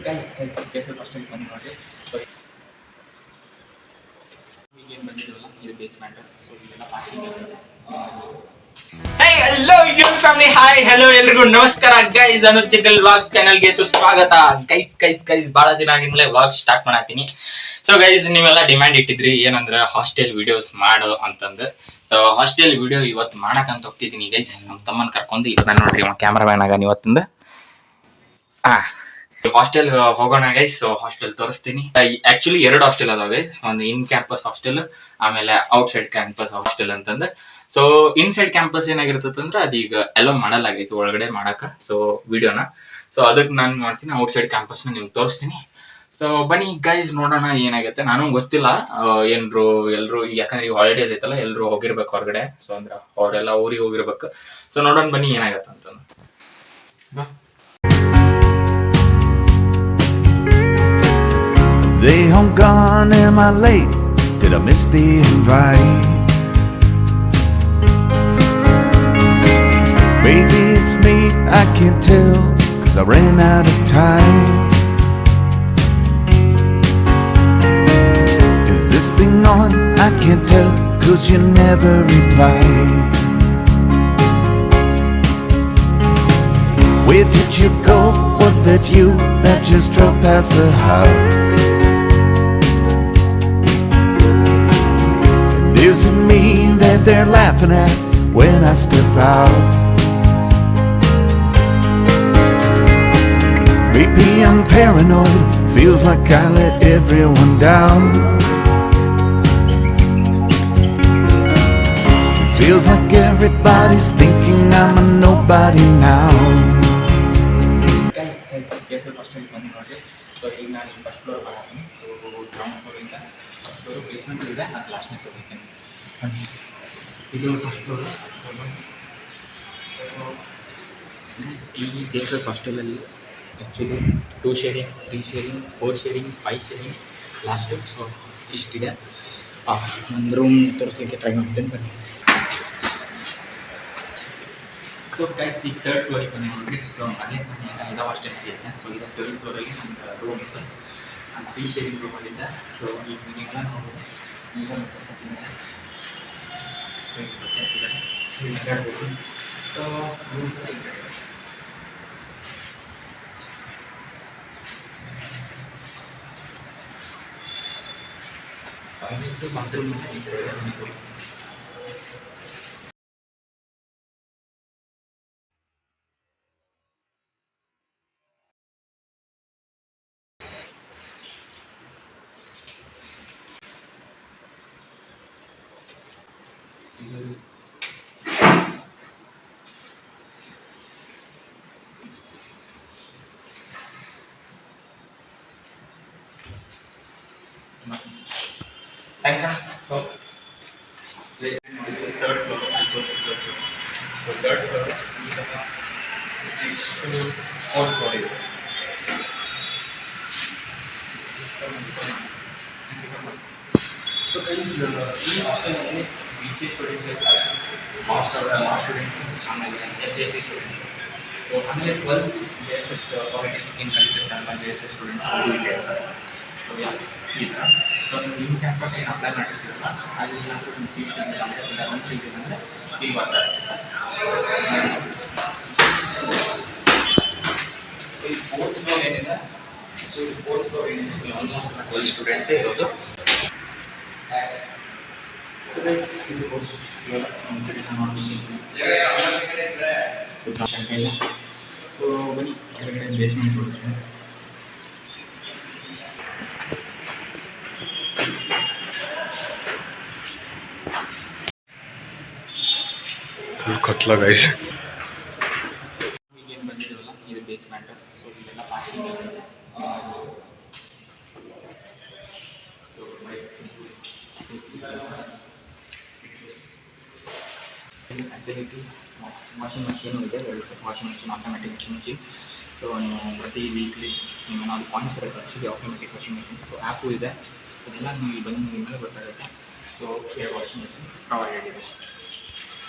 Guys cases ಅಷ್ಟೊಂದು ಬಂದು ನೋಡಿ. ಸೊ ಈಗೇನು ಬಂದಿರೋಲ್ಲ ಇದು ಬೇಸ್ಮೆಂಟ್. ಸೊ ಇದೆಲ್ಲ parking. Hello YouTube family, hi hello ಎಲ್ರಿಗೂ ನಮಸ್ಕಾರ ಗೈಸ್. ಅನುಚಿಕಲ್ ವ್ಲಾಗ್ಸ್ ಚಾನಲ್ಗೆ ಸುಸ್ವಾಗತ. ಗೈಸ್ ಬಹಳ ದಿನ ಆಗಿಂದಲೇ ವ್ಲಾಗ್ ಸ್ಟಾರ್ಟ್ ಮಾಡತ್ತೀನಿ. ಸೊ ಗೈಸ್ ನೀವೆಲ್ಲ ಡಿಮ್ಯಾಂಡ್ ಇಟ್ಟಿದ್ರಿ ಏನಂದ್ರೆ ಹಾಸ್ಟೆಲ್ ವಿಡಿಯೋಸ್ ಮಾಡು ಅಂತಂದು. ಸೊ ಹಾಸ್ಟೆಲ್ ವಿಡಿಯೋ ಇವತ್ತು ಮಾಡಕಂತ ಹೋಗ್ತಿದ್ದೀನಿ ಗೈಸ್. ನಮ್ಮ ತಮ್ಮನ ಕರ್ಕೊಂಡು ಈಗ ನೋಡ್ರಿ ಕ್ಯಾಮ್ರಾ ಮ್ಯಾನ್ ಆಗ ಇವತ್ತಿಂದ ಹಾಸ್ಟೆಲ್ ಹೋಗೋಣ ಗೈಸ್. ಸೊ ಹಾಸ್ಟೆಲ್ ತೋರಿಸ್ತೀನಿ. ಆಕ್ಚುಲಿ 2 ಹಾಸ್ಟೆಲ್ ಅದಾವ ಗೈಸ್. ಒಂದು ಇನ್ ಕ್ಯಾಂಪಸ್ ಹಾಸ್ಟೆಲ್, ಆಮೇಲೆ ಔಟ್ ಸೈಡ್ ಕ್ಯಾಂಪಸ್ ಹಾಸ್ಟೆಲ್ ಅಂತಂದು. ಸೊ ಇನ್ಸೈಡ್ ಕ್ಯಾಂಪಸ್ ಏನಾಗಿರ್ತದೆ ಅಂದ್ರೆ ಅದೀಗ ಎಲ್ಲೋ ಮಾಡಲ್ಲ ಗೈಸ್ ಒಳಗಡೆ ಮಾಡಕ ಸೊ ವಿಡಿಯೋನ. ಸೊ ಅದಕ್ಕೆ ನಾನು ಮಾಡ್ತೀನಿ, ಔಟ್ ಸೈಡ್ ಕ್ಯಾಂಪಸ್ನ ನಿಮ್ಗೆ ತೋರಿಸ್ತೀನಿ. ಸೊ ಬನ್ನಿ ಗೈಸ್ ನೋಡೋಣ ಏನಾಗುತ್ತೆ. ನಾನು ಗೊತ್ತಿಲ್ಲ ಎಲ್ರು ಯಾಕಂದ್ರೆ ಈ ಹಾಲಿಡೇಸ್ ಐತಲ್ಲ ಎಲ್ರು ಹೋಗಿರ್ಬೇಕು ಹೊರಗಡೆ. ಸೊ ಅಂದ್ರೆ ಅವರೆಲ್ಲ ಊರಿಗೆ ಹೋಗಿರ್ಬೇಕು. ಸೊ ನೋಡೋಣ ಬನ್ನಿ ಏನಾಗತ್ತೆ ಅಂತ. They home gone, am I late? Did I miss the invite? Maybe it's me, I can't tell, 'cause I ran out of time. Is this thing on? I can't tell, 'cause you never reply. Where did you go? Was that you that just drove past the house? Is it me that they're laughing at when I step out? Maybe I'm paranoid, feels like I let everyone down. It feels like everybody's thinking I'm a nobody now. Guys, cases hostel ಬಂದು ನೋಡ್ರಿ. So ಈಗ ನಾನು ಈ first floor ಬರ್ತೀನಿ. So ground ಫ್ಲೋರಿಂದ first floor basement ಇದೆ, ಅದು ಲಾಸ್ಟ್ನೇ ತೋರಿಸ್ತೀನಿ. ಇದು ಫಸ್ಟ್ ಫ್ಲೋರ್. ಈ ಜೇಸಸ್ ಹಾಸ್ಟೆಲಲ್ಲಿ actually 2 sharing, 3 sharing, 4 sharing, 5 sharing last. So ಇಷ್ಟಿದೆ. ಒಂದು ರೂಮ್ ತೋರಿಸ್ಲಿಕ್ಕೆ ಟ್ರೈ ಮಾಡ್ತೇನೆ ಬನ್ನಿ. ಸೊ ಗೈಸ್ ಈಗ 3rd ಫ್ಲೋರಿಗೆ ಬಂದು ನೋಡಿರಿ. ಸೊ ಅದೇ ನಾನು ಈಗ ಇದಾವ ಅಷ್ಟೇ ಇದ್ದೆ. ಸೊ ಇದು 3rd ಫ್ಲೋರಲ್ಲಿ ನನ್ನ ರೂಮ್ ಇತ್ತು. ನಾನು 3 ಶೇರಿಂಗ್ ರೂಮಲ್ಲಿದ್ದೆ. ಸೊ ಈಗ ನೀವೆಲ್ಲ ನೋಡ್ಬೋದು ಈಗ ಸೊ ಈಗ ಗೊತ್ತಾಗ್ತಿದ್ದಾರೆ ಹೇಳ್ಬೋದು. ಸೊ ರೂಮ್ಸ್ ಎಲ್ಲ ಈಗ ಬಾತ್ರೂಮ್ ತೋರಿಸ್ತೀನಿ. ಥ್ಯಾಂಕ್ಸ್ ಅಣ್ಣ. So 3rd floor. So 3rd floor ಈಗ ನೆಕ್ಸ್ಟ್ 4th ಫ್ಲೋರ್ ಇದೆ. ಸೊ ಗೈಸ್ ಈ ಹಾಸ್ಟೆಲಲ್ಲಿ BC ಸ್ಟೂಡೆಂಟ್ಸ್ ಇರ್ತಾರೆ, ಲಾಸ್ಟ್ ಸ್ಟೂಡೆಂಟ್ಸ್, ಆಮೇಲೆ SJC ಸ್ಟೂಡೆಂಟ್ಸ್. ಸೊ ಆಮೇಲೆ 12th JSS ಕಾಲೇಜ್ ಏನು ಕಲಿತಿರ್ತಾರೆ JSS ಸ್ಟೂಡೆಂಟ್ಸ್ ಅವರು ಇಲ್ಲೇ ಇರ್ತಾರೆ. ಸೊ ಈ ಥರ. ಸೊ ನೀವು ಇನ್ ಕ್ಯಾಂಪಸ್ ಏನು ಅಪ್ಲೈ ಮಾಡಿರ್ತೀರಲ್ಲ ಅಲ್ಲಿ ಏನಾದರೂ ನಿಮ್ಮ ಸೀಟ್ ಸಿಗಲಿಲ್ಲ ಅಂದರೆ ಇಲ್ಲ ಒಂದು ಸೀಟ್ ಇಲ್ಲ ಅಂದರೆ ಇಲ್ಲಿ ಬರ್ತಾರೆ. ಸೊ ಈ 4th ಫ್ಲೋರ್ ಏನಿದೆ, ಸೊ ಈ 4th ಫ್ಲೋರ್ ಏನಿದೆ ಆಲ್ಮೋಸ್ಟ್ 12 ಸ್ಟೂಡೆಂಟ್ಸೇ ಇರೋದು. ಸೊ ಗೈಸ್ ಇದು 4th ಫ್ಲೋರ್ ಮಾಡ್ತೀನಿ. ಸೊ ಶಂಕ ಇಲ್ಲ. ಸೊ ಬನ್ನಿ ಕೆಳಗಡೆ ಬೇಸ್ಮೆಂಟ್ ಹೋಗ್ತೀನಿ. ಫುಲ್ ಕತ್ಲ ಗೈಸ್. ಈಗೇನು ಬಂದಿರೋಲ್ಲ ಇದು ಬೇಸ್ಮೆಂಟ್. ಸೊ ಇದೆಲ್ಲ ಪಾರ್ಕಿಂಗ್. ಫೆಸಿಲಿಟಿ ವಾಷಿಂಗ್ ಮಷೀನು ಇದೆ, washing machine, automatic washing machine. So ನೀವು ಪ್ರತಿ ವೀಕ್ಲಿ ನಿಮ್ಗೇನಾದ್ರು ಪಾಯಿಂಟ್ಸ್ ಇರುತ್ತೆ actually automatic washing machine. So app ಇದೆ, ಅದೆಲ್ಲ ನೀವು ಬಂದು ನಿಮ್ಮ ಮೇಲೆ ಗೊತ್ತಾಗುತ್ತೆ. ಸೊ ವಾಷಿಂಗ್ ಮಷೀನ್ ಪ್ರೊವೈಡೆಡ್ ಇದೆ.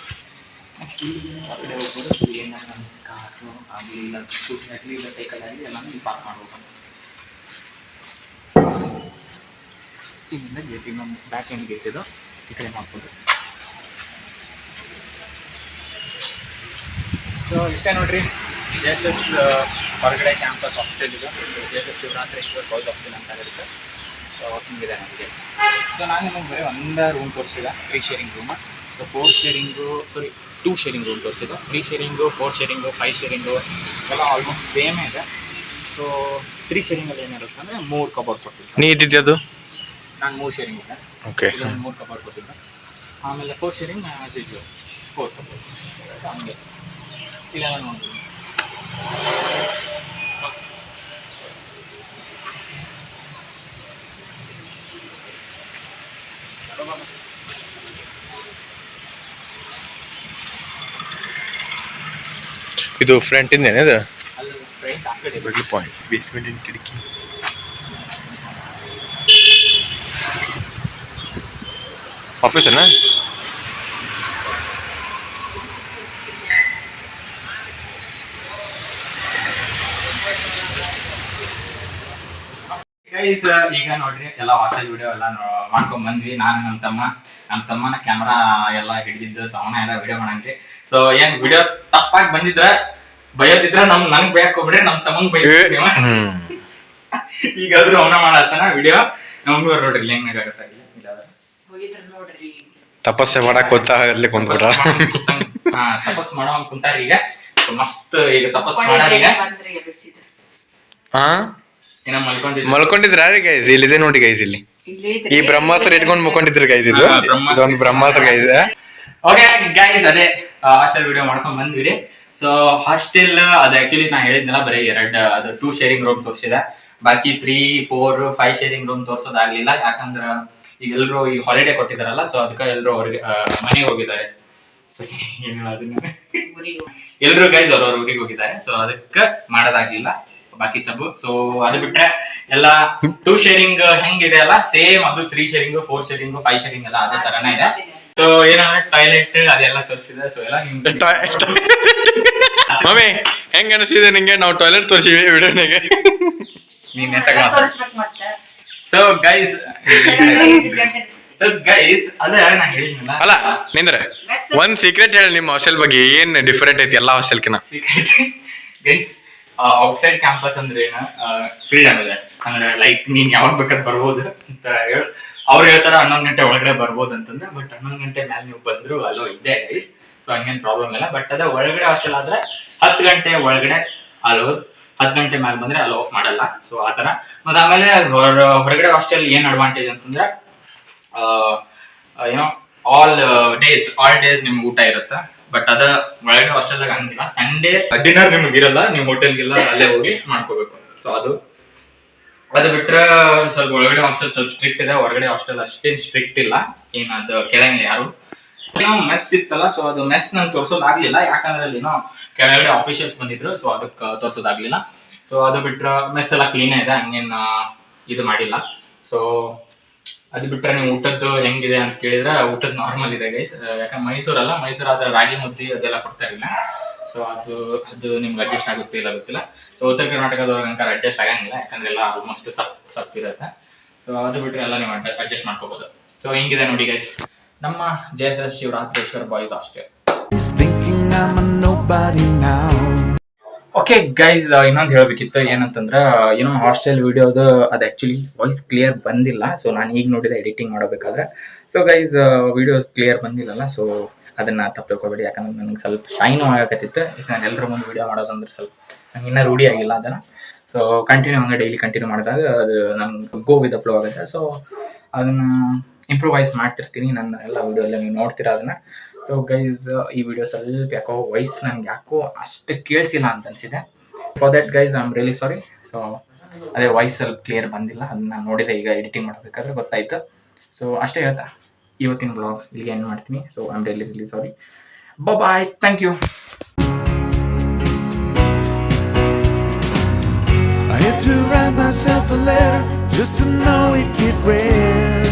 ಇಲ್ಲಿ ಹೊರಗಡೆ ಹೋಗ್ಬೋದು. ಸೊ ಏನಾದ್ರು ಕಾರು ಆಗಲಿ ಇಲ್ಲ ಸ್ಕೂಟಿ ಆಗಲಿ ಇಲ್ಲ ಸೈಕಲ್ ಆಗಲಿ ಎಲ್ಲನೂ ಇಲ್ಲಿ ಪಾರ್ಕ್ ಮಾಡ್ಬೋದು. ಇಲ್ಲಿಂದ ಗೇಟ್ ಇನ್ನೊಂದು ಬ್ಯಾಕ್ ಎಂಡ್ ಗೇಟ್ ಇದು ಈ ಕಡೆ ಮಾಡ್ಬೋದು. ಸೊ ಇಷ್ಟೇ ನೋಡ್ರಿ JSS ಹೊರಗಡೆ ಕ್ಯಾಂಪಸ್ ಹಾಸ್ಟೆಲ್ ಇದು. JSS ಶಿವರಾತ್ರೇಶ್ವರ್ ಬಾಯ್ಸ್ ಹಾಸ್ಟೆಲ್ ಅಂತ ಇರುತ್ತೆ. ಸೊ ಹಿಂಗಿದೆ ನನಗೆ. ಸೊ ನಾನು ನಿಮಗೆ ಬರೀ ಒಂದು ರೂಮ್ ತೋರಿಸಿದೆ, 3 sharing room. So 4 sharing 2 sharing room ತೋರಿಸಿದ್ದು. 3 ಶೇರಿಂಗು 4 ಶೇರಿಂಗು 5 ಶೇರಿಂಗು ಎಲ್ಲ ಆಲ್ಮೋಸ್ಟ್ ಸೇಮೇ ಇದೆ. ಸೊ 3 ಶೇರಿಂಗಲ್ಲಿ ಏನಿರುತ್ತೆ ಅಂದರೆ 3 ಕಬೋರ್ಡ್ ಕೊಟ್ಟಿದ್ದು. ನೀ ಇದ್ದಿದ್ದು ನಾನು 3 ಶೇರಿಂಗ್ ಇದೆ. ಓಕೆ. 3 ಕಬೋರ್ಡ್ ಕೊಟ್ಟಿದ್ದು. ಆಮೇಲೆ 4 ಶೇರಿಂಗ್ 4 ಕಬೋರ್ಡ್ ಹಂಗೆ ಇಲ್ಲೆಲ್ಲ ನೋಡ್ಬೋದು. ಇದು ಫ್ರಂಟ್ ಇಂದೇನಿದೆ ಅಲ್ಲಿ ಫ್ರಂಟ್ ಆ ಕಡೆ ಮಿಡ್ಲ್ ಪಾಯಿಂಟ್ ಬೇಸ್ಮೆಂಟ್ ಕಿಟಕಿ. ಆಫೀಸೇನಾ? ಗೈಸ್ ಈಗ ನೋಡ್ರಿ ಎಲ್ಲ ಹಾಸ್ಟೆಲ್ ವಿಡಿಯೋ ಎಲ್ಲ ಮಾಡ್ಕೊಂಡ್ ಬಂದ್ವಿ. ನಾನು ನಮ್ಮ ತಮ್ಮನ ಕ್ಯಾಮ್ರಾ ಎಲ್ಲ ಹಿಡಿದಿದ್ದು, ಸೊ ಅವನ ಎಲ್ಲ ವಿಡಿಯೋ ಮಾಡಂಗ್ರಿ. ಸೊ ಏನ್ ವಿಡಿಯೋ ತಪ್ಪಾಗಿ ಬಂದಿದ್ರ ಬಯೋದಿದ್ರ ನನಗ್ ಬಯಕ್ ಹೋಗ್ಬಿಡ್ರಿ, ನಮ್ಮ ತಮ್ಮಂಗ್ ಬೈ. ಈಗಾದ್ರೂ ಅವನ ಮಾಡತ್ತಾನ ವಿಡಿಯೋ. ನಮಗೂ ನೋಡ್ರಿ ಹೆಂಗ್ ಆಗತ್ತ ತಪಸ್ಸೆ ಮಾಡಕ್ ಗೊತ್ತಾಗಲಿ ಕುಂತ್ಬಿಟ್ರ. ತಪಸ್ ಮಾಡೋ ಕುಂತಾರ ಈಗ. ಮಸ್ತ್ ಈಗ ತಪಸ್ ಮಾಡಾರ ಈಗ. ಹಾ ಮಲ್ಕೊಂಡಿದ್ರ ಗೈಸ್? ಇಲ್ಲಿದೆ ನೋಡಿ ಗೈಸ್, ಇಲ್ಲಿ ಈ ಬ್ರಹ್ಮಾಸ್ತ್ರ ಇಟ್ಕೊಂಡ್ ಮುಕೊಂಡಿದ್ರು ಗೈಸ್. ಇದೊಂದು ಬ್ರಹ್ಮಾಸ್ತ್ರ ಗೈಸ್. ಓಕೆ ಗೈಸ್, ಅದೇ ಹಾಸ್ಟೆಲ್ ವಿಡಿಯೋ ಮಾಡ್ಕೊಂಡ್ ಬಂದ್ವಿ. ಸೊ ಹಾಸ್ಟೆಲ್ ಅದು ಆಕ್ಚುಲಿ ನಾ ಹೇಳಿದ್ನಲ್ಲ ಬರೀ ಅದು 2 ಶೇರಿಂಗ್ ರೂಮ್ ತೋರಿಸಿದೆ. ಬಾಕಿ 3, 4, 5 ಶೇರಿಂಗ್ ರೂಮ್ ತೋರ್ಸೋದಾಗ್ಲಿಲ್ಲ. ಯಾಕಂದ್ರ ಈಗ ಎಲ್ರು ಈ ಹಾಲಿಡೇ ಕೊಟ್ಟಿದಾರಲ್ಲ, ಸೊ ಅದಕ್ಕೆ ಎಲ್ರು ಅವ್ರಿಗೆ ಮನೆಗೆ ಹೋಗಿದ್ದಾರೆ. ಸೊ ಏನ್ ಹೇಳೋದು, ಎಲ್ರು ಗೈಸ್ ಅವ್ರವ್ರ ಊರಿಗೆ ಹೋಗಿದ್ದಾರೆ. ಸೊ ಅದಕ್ಕೆ ಮಾಡೋದಾಗ್ಲಿಲ್ಲ ಬಾಕಿ ಸಬ್. ಸೊ ಅದು ಬಿಟ್ರೆ ಎಲ್ಲ 2 ಶೇರಿಂಗ್ ಹೆಂಗಿದೆ ಅಲ್ಲ ಸೇಮ್ ಅದು 3 ಶೇರಿಂಗ್ 4 ಶೇರಿಂಗ್ 5 ಶೇರಿಂಗ್ ಎಲ್ಲ ಅದೇ ತರನೇ ಇದೆ. ಸೊ ಏನಂದ್ರೆ ಟಾಯ್ಲೆಟ್ ಅದೆಲ್ಲ ತೋರಿಸಿದೆ. ಸೊ ಎಲ್ಲ ಮಮ್ಮಿ ಹೆಂಗ ಅನಿಸಿದೆ ನಿಂಗೆ? ನಾವು ಟಾಯ್ಲೆಟ್ ತೋರಿಸಿವಿ ವಿಡಿಯೋನಾಗೆ. ನೀನ್ ಸೊ ಗೈಸ್ ಅದ ನಾ ಹೇಳಿದ್ನಲ್ಲ. ಅಲ್ಲ ನಿಂದ್ರೆ ಒಂದ್ ಸೀಕ್ರೆಟ್ ಹೇಳಿ ನಿಮ್ಮ ಹಾಸ್ಟೆಲ್ ಬಗ್ಗೆ, ಏನ್ ಡಿಫರೆಂಟ್ ಐತಿ ಎಲ್ಲಾ ಹಾಸ್ಟೆಲ್ಕಿನ? ಸೀಕ್ರೆಟ್ ಗೈಸ್, ಔಟ್ಸೈಡ್ ಕ್ಯಾಂಪಸ್ ಅಂದ್ರೆ ಏನ ಫ್ರೀಡಮ್ ಇದೆ. ಅಂದ್ರೆ ಲೈಕ್ ನೀನ್ ಯಾವಾಗ ಬೇಕಾದ್ರೆ ಬರ್ಬೋದು ಅಂತ ಅವ್ರು ಹೇಳ್ತಾರ 11 ಗಂಟೆ ಒಳಗಡೆ ಬರ್ಬೋದು ಅಂತಂದ್ರೆ. ಬಟ್ 11 ಗಂಟೆ ಮೇಲೆ ನೀವು ಬಂದ್ರು ಅಲೋ ಇದೆ ಗೈಸ್. ಸೊ ಹಂಗೇನ್ ಪ್ರಾಬ್ಲಮ್ ಇಲ್ಲ. ಬಟ್ ಅದ ಒಳಗಡೆ ಹಾಸ್ಟೆಲ್ ಆದ್ರೆ 10 ಗಂಟೆ ಒಳಗಡೆ ಅಲೋ, 10 ಗಂಟೆ ಮೇಲೆ ಬಂದ್ರೆ ಅಲೋ ಮಾಡಲ್ಲ. ಸೊ ಆತರ. ಮತ್ತೆ ಆಮೇಲೆ ಹೊರಗಡೆ ಹಾಸ್ಟೆಲ್ ಏನ್ ಅಡ್ವಾಂಟೇಜ್ ಅಂತಂದ್ರೆ ಏನೋ ಆಲ್ ಡೇಸ್ ನಿಮ್ಗೆ ಊಟ ಇರುತ್ತೆ. ಬಟ್ ಅದ ಒಳಗಡೆ ಹಾಸ್ಟೆಲ್ದಾಗ ಹಂಗಿಲ್ಲ. ಸಂಡೇ ಡಿನ್ನರ್ ನಿಮ್ಗೆ ಇರಲ್ಲ, ನೀವು ಹೋಟೆಲ್ಗೆಲ್ಲ ಅಲ್ಲೇ ಹೋಗಿ ಮಾಡ್ಕೋಬೇಕು. ಸೊ ಅದು ಬಿಟ್ರೆ ಸ್ವಲ್ಪ ಒಳಗಡೆ ಹಾಸ್ಟೆಲ್ ಸ್ವಲ್ಪ ಸ್ಟ್ರಿಕ್ಟ್ ಇದೆ. ಹೊರಗಡೆ ಹಾಸ್ಟೆಲ್ ಅಷ್ಟೇನ್ ಸ್ಟ್ರಿಕ್ಟ್ ಇಲ್ಲ. ಏನ್ ಅದು ಕೆಳಗೆ ಯಾರು ಮೆಸ್ ಇತ್ತಲ್ಲ, ಸೊ ಅದು ಮೆಸ್ ನಂಗೆ ತೋರ್ಸೋದಾಗ್ಲಿಲ್ಲ. ಯಾಕಂದ್ರೆ ಅಲ್ಲಿ ಕೆಳಗಡೆ ಆಫೀಷಿಯಲ್ಸ್ ಬಂದಿದ್ರು. ಸೊ ಅದಕ್ಕೆ ತೋರ್ಸೋದಾಗ್ಲಿಲ್ಲ. ಸೊ ಅದು ಬಿಟ್ರೆ ಮೆಸ್ ಎಲ್ಲ ಕ್ಲೀನ್ ಇದೆ, ಹಂಗೇನ್ ಇದು ಮಾಡಿಲ್ಲ. ಸೊ ಅದು ಬಿಟ್ರೆ ನೀವು ಊಟದ್ದು ಹೆಂಗಿದೆ ಅಂತ ಕೇಳಿದ್ರೆ ಊಟದ್ ನಾರ್ಮಲ್ ಇದೆ ಗೈಸ್. ಯಾಕಂದ್ರೆ ಮೈಸೂರಾದ್ರೆ ರಾಗಿ ಮುದ್ದೆ ಅದೆಲ್ಲ ಕೊಡ್ತಾ ಇರಲಿಲ್ಲ. ಸೊ ಅದು ನಿಮ್ಗೆ ಅಡ್ಜಸ್ಟ್ ಆಗುತ್ತೆ ಇಲ್ಲ ಗೊತ್ತಿಲ್ಲ. ಸೊ ಉತ್ತರ ಕರ್ನಾಟಕದವ್ರಿಗೆ ಅಂಕರ್ ಅಡ್ಜಸ್ಟ್ ಆಗಂಗಿಲ್ಲ, ಯಾಕಂದ್ರೆ ಎಲ್ಲ ಆಲ್ಮೋಸ್ಟ್ ಸಪ್ ಇರುತ್ತೆ. ಸೊ ಅದು ಬಿಟ್ರೆ ಎಲ್ಲ ನೀವು ಅಡ್ಜಸ್ಟ್ ಮಾಡ್ಕೋಬಹುದು. ಸೊ ಹಿಂಗಿದೆ ನೋಡಿ ಗೈಸ್ ನಮ್ಮ JSS Shivarathreshwar boys hostel. Okay guys, ಇನ್ನೊಂದು ಹೇಳ್ಬೇಕಿತ್ತು. ಏನಂತಂದ್ರೆ ಏನೋ ಹಾಸ್ಟೆಲ್ ವಿಡಿಯೋದು ಅದು ಆಕ್ಚುಲಿ ವಾಯ್ಸ್ ಕ್ಲಿಯರ್ ಬಂದಿಲ್ಲ. ಸೊ ನಾನು ಈಗ ನೋಡಿದೆ ಎಡಿಟಿಂಗ್ ಮಾಡಬೇಕಾದ್ರೆ. ಸೊ ಗೈಸ್ ವಿಡಿಯೋಸ್ ಕ್ಲಿಯರ್ ಬಂದಿಲ್ಲಲ್ಲ, ಸೊ ಅದನ್ನ ತಪ್ಪು ತಿಳ್ಕೊಬೇಡಿ. ಯಾಕಂದ್ರೆ ನನಗೆ ಸ್ವಲ್ಪ ಶೈನು ಆಗಕತ್ತಿತ್ತು. ಯಾಕಂದ್ರೆ ಎಲ್ಲರ ಮುಂದೆ ವಿಡಿಯೋ ಮಾಡೋದಂದ್ರೆ ಸ್ವಲ್ಪ ನಂಗೆ ಇನ್ನೂ ರೂಢಿ ಆಗಿಲ್ಲ ಅದನ್ನು. ಸೊ ಕಂಟಿನ್ಯೂ ಹಂಗೆ ಡೈಲಿ ಕಂಟಿನ್ಯೂ ಮಾಡಿದಾಗ ಅದು ನಂಗೆ ಗೋ ವಿತ್ ದ ಫ್ಲೋ ಆಗುತ್ತೆ. ಸೊ ಅದನ್ನು ಇಂಪ್ರೂವೈಸ್ ಮಾಡ್ತಿರ್ತೀನಿ ನನ್ನ ಎಲ್ಲ ವಿಡಿಯೋ ಎಲ್ಲ ನೀವು ನೋಡ್ತೀರಾ ಅದನ್ನು. ಸೊ ಗೈಸ್ ಈ ವಿಡಿಯೋ ಸ್ವಲ್ಪ ಯಾಕೋ ವಾಯ್ಸ್ ನನಗೆ ಯಾಕೋ ಅಷ್ಟು ಕೇಳಿಸಿಲ್ಲ ಅಂತ ಅನಿಸಿದೆ. For that guys I am really sorry. So ಅದೇ ವಾಯ್ಸ್ ಸ್ವಲ್ಪ ಕ್ಲಿಯರ್ ಬಂದಿಲ್ಲ, ಅದನ್ನ ನೋಡಿದೆ ಈಗ ಎಡಿಟಿಂಗ್ ಮಾಡಬೇಕಾದ್ರೆ ಗೊತ್ತಾಯ್ತು. ಸೊ ಅಷ್ಟೇ ಹೇಳ್ತಾ ಇವತ್ತಿನ ಬ್ಲಾಗ್ ಇಲ್ಲಿಗೆ ಏನು ಮಾಡ್ತೀನಿ. So I am really sorry. Bye, thank you. I had to write myself a letter just to know it get read.